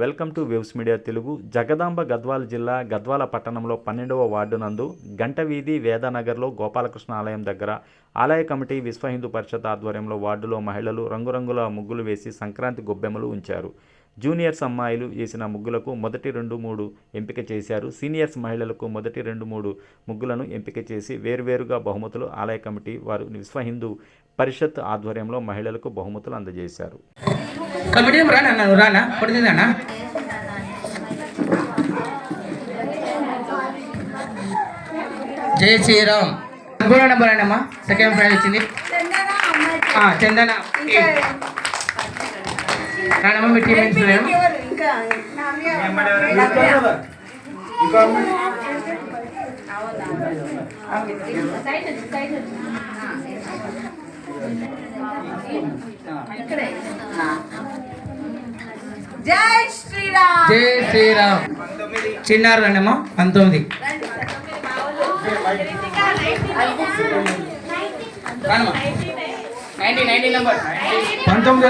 Welcome to waves media Telugu. Jagadamba Gadwal జిల్లా గద్వాల పట్టణంలో 12వ ward నందు గంట వీధి వేదానగర్లో గోపాలకృష్ణ ఆలయం దగ్గర ఆలయ కమిటీ విశ్వ హిందూ పరిషత్ ఆధ్వర్యంలో వార్డులో మహిళలు రంగురంగుల ముగ్గులు వేసి సంక్రాంతి గొబ్బెమ్మలు ఉంచారు. జూనియర్స్ అమ్మాయిలు వేసిన ముగ్గులకు మొదటి 2-3 ఎంపిక చేశారు. సీనియర్స్ మహిళలకు మొదటి 2-3 ముగ్గులను ఎంపిక చేసి వేర్వేరుగా బహుమతులు ఆలయ కమిటీ వారు విశ్వ హిందూ పరిషత్ ఆధ్వర్యంలో మహిళలకు బహుమతులు అందజేశారు. జై శ్రీరామ్. నెంబర్ సెకండ్ ప్రైజ్ వచ్చింది చందన. మీ టీం జై శ్రీరామ్. జై శ్రీరామ్. చిన్నారు రండమ్మా. 19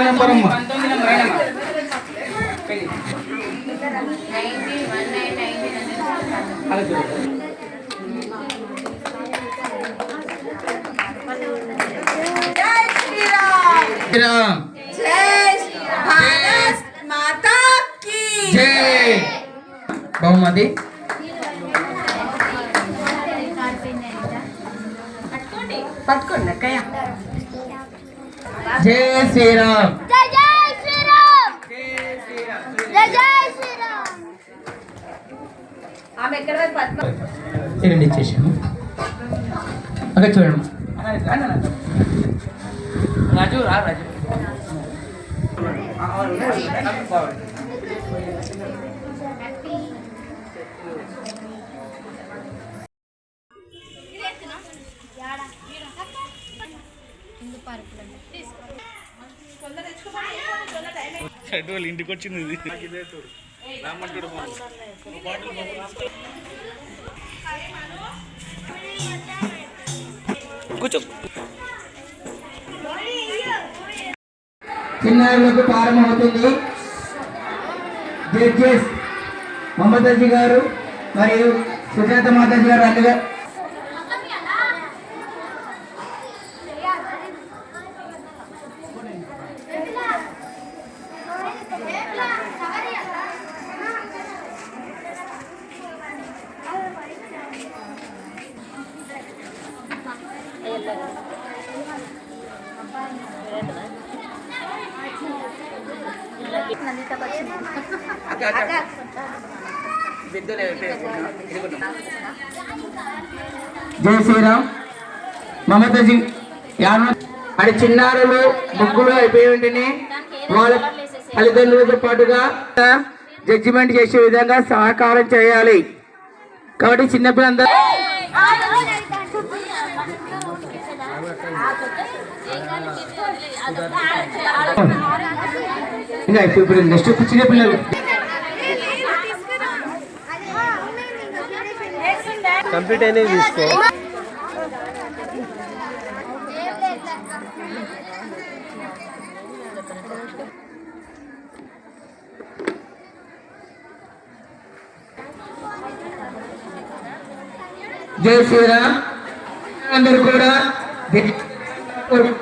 నెంబర్ అమ్మా. శ్రీరామ్. జై. బహుమతి పట్టుకోండి అక్కయ్య. జై శ్రీరామ్. జై శ్రీరామ్. జై శ్రీరామ్. ఆమె ఎక్కడ పద్మ చూడండి ఇచ్చేసాము. అక్కడ చూడండి రాజు. రాజు ఇంటికి వచ్చింది కూర్చో. చిన్నారులకు ప్రారంభమవుతుంది. జడ్జెస్ మమతాజీ గారు మరియు సుజాత మాతాజీ గారు అన్నగా జై శ్రీరామ్. మమతాజీ అది చిన్నారులు ముగ్గులు అయిపోయి ఉంటేనే వాళ్ళ తల్లిదండ్రులతో పాటుగా జడ్జిమెంట్ చేసే విధంగా సహకారం చేయాలి. కాబట్టి చిన్నపిల్లలందరూ ఇంకా ఇప్పుడు నెక్స్ట్ చిన్నపిల్లలు కంప్లీట్ అయినవి తీసుకో. జై శ్రీరామ్. అందరూ కూడా జై శ్రీరామ్.